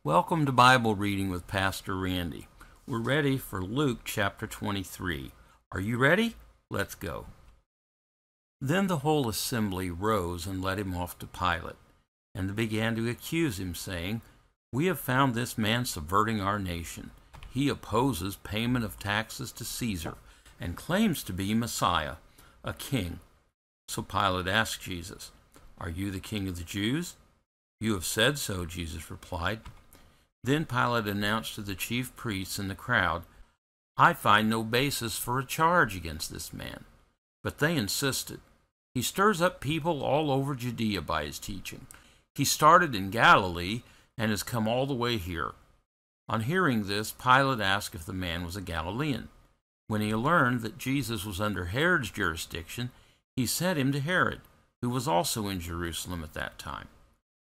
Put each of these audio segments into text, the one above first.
Welcome to Bible Reading with Pastor Randy. We're ready for Luke chapter 23. Are you ready? Let's go. Then the whole assembly rose and led him off to Pilate, and they began to accuse him, saying, "We have found this man subverting our nation. He opposes payment of taxes to Caesar and claims to be Messiah, a king." So Pilate asked Jesus, "Are you the king of the Jews?" "You have said so," Jesus replied. Then Pilate announced to the chief priests and the crowd, "I find no basis for a charge against this man." But they insisted. "He stirs up people all over Judea by his teaching. He started in Galilee and has come all the way here." On hearing this, Pilate asked if the man was a Galilean. When he learned that Jesus was under Herod's jurisdiction, he sent him to Herod, who was also in Jerusalem at that time.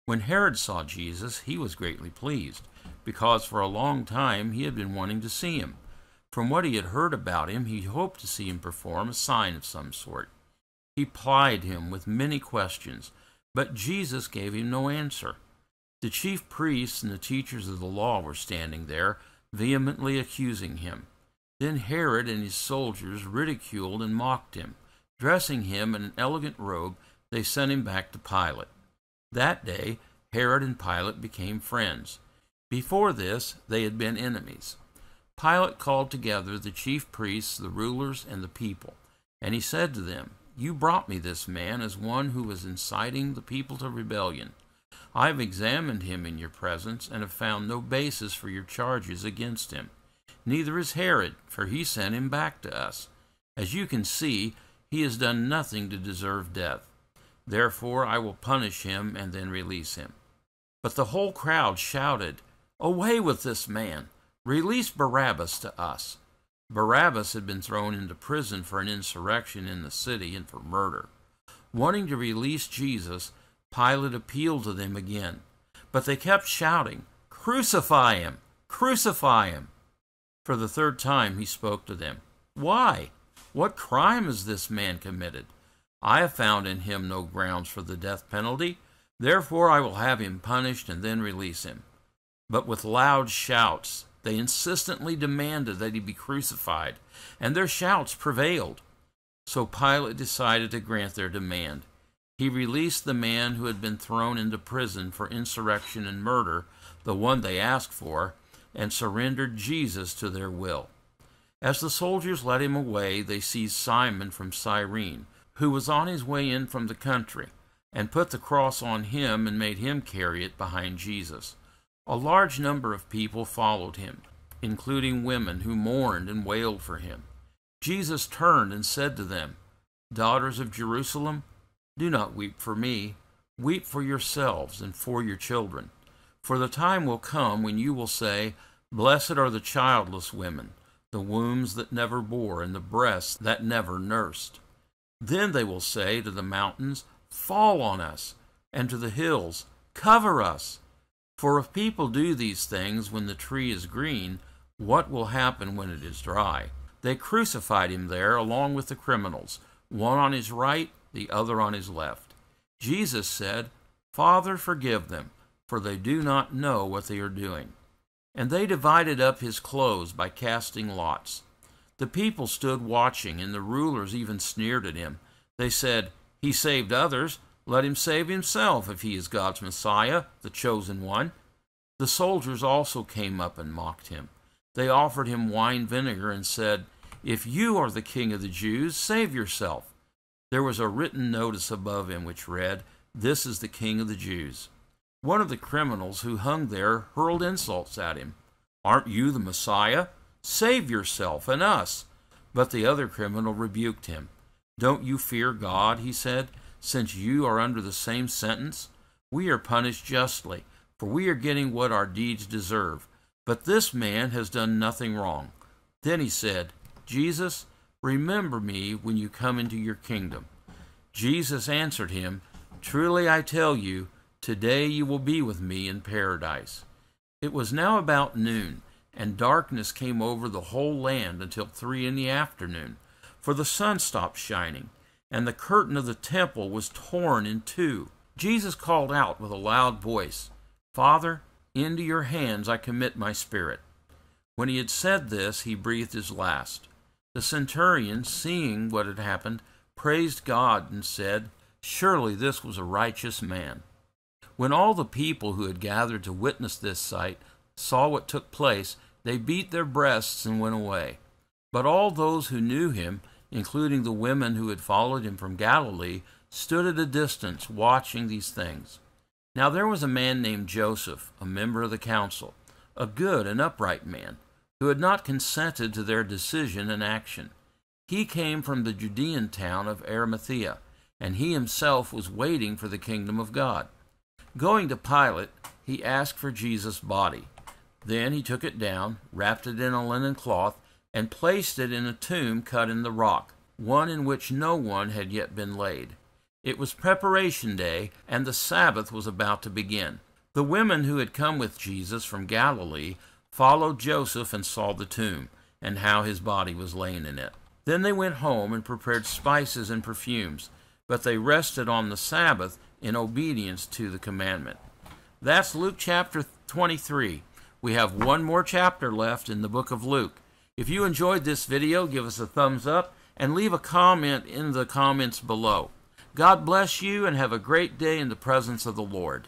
When Herod saw Jesus, he was greatly pleased, because for a long time he had been wanting to see him. From what he had heard about him, he hoped to see him perform a sign of some sort. He plied him with many questions, but Jesus gave him no answer. The chief priests and the teachers of the law were standing there, vehemently accusing him. Then Herod and his soldiers ridiculed and mocked him. Dressing him in an elegant robe, they sent him back to Pilate. That day, Herod and Pilate became friends. Before this, they had been enemies. Pilate called together the chief priests, the rulers, and the people, and he said to them, "You brought me this man as one who was inciting the people to rebellion. I have examined him in your presence and have found no basis for your charges against him. Neither is Herod, for he sent him back to us. As you can see, he has done nothing to deserve death. Therefore I will punish him and then release him." But the whole crowd shouted, "Away with this man! Release Barabbas to us." Barabbas had been thrown into prison for an insurrection in the city and for murder. Wanting to release Jesus, Pilate appealed to them again. But they kept shouting, "Crucify him! Crucify him!" For the third time he spoke to them. "Why? What crime has this man committed? I have found in him no grounds for the death penalty. Therefore I will have him punished and then release him." But with loud shouts, they insistently demanded that he be crucified, and their shouts prevailed. So Pilate decided to grant their demand. He released the man who had been thrown into prison for insurrection and murder, the one they asked for, and surrendered Jesus to their will. As the soldiers led him away, they seized Simon from Cyrene, who was on his way in from the country, and put the cross on him and made him carry it behind Jesus. A large number of people followed him, including women who mourned and wailed for him. Jesus turned and said to them, "Daughters of Jerusalem, do not weep for me. Weep for yourselves and for your children. For the time will come when you will say, 'Blessed are the childless women, the wombs that never bore, and the breasts that never nursed.' Then they will say to the mountains, 'Fall on us,' and to the hills, 'Cover us.' For if people do these things when the tree is green, what will happen when it is dry?" They crucified him there along with the criminals, one on his right, the other on his left. Jesus said, "Father, forgive them, for they do not know what they are doing." And they divided up his clothes by casting lots. The people stood watching, and the rulers even sneered at him. They said, "He saved others. Let him save himself if he is God's Messiah, the chosen one." The soldiers also came up and mocked him. They offered him wine vinegar and said, "If you are the king of the Jews, save yourself." There was a written notice above him which read, "This is the King of the Jews." One of the criminals who hung there hurled insults at him. "Aren't you the Messiah? Save yourself and us." But the other criminal rebuked him. "Don't you fear God," he said, "since you are under the same sentence? We are punished justly, for we are getting what our deeds deserve. But this man has done nothing wrong." Then he said, "Jesus, remember me when you come into your kingdom." Jesus answered him, "Truly I tell you, today you will be with me in paradise." It was now about noon, and darkness came over the whole land until 3 p.m, for the sun stopped shining, and the curtain of the temple was torn in two. Jesus called out with a loud voice, "Father, Into your hands I commit my spirit." When he had said this, he breathed his last. The centurion, seeing what had happened, praised God and said, "Surely this was a righteous man." When all the people who had gathered to witness this sight saw what took place, they beat their breasts and went away. But all those who knew him, including the women who had followed him from Galilee, stood at a distance watching these things. Now there was a man named Joseph, a member of the council, a good and upright man, who had not consented to their decision and action. He came from the Judean town of Arimathea, and he himself was waiting for the kingdom of God. Going to Pilate, he asked for Jesus' body. Then he took it down, wrapped it in a linen cloth, and placed it in a tomb cut in the rock, one in which no one had yet been laid. It was preparation day, and the Sabbath was about to begin. The women who had come with Jesus from Galilee followed Joseph and saw the tomb, and how his body was laying in it. Then they went home and prepared spices and perfumes, but they rested on the Sabbath in obedience to the commandment. That's Luke chapter 23. We have one more chapter left in the book of Luke. If you enjoyed this video, give us a thumbs up and leave a comment in the comments below. God bless you and have a great day in the presence of the Lord.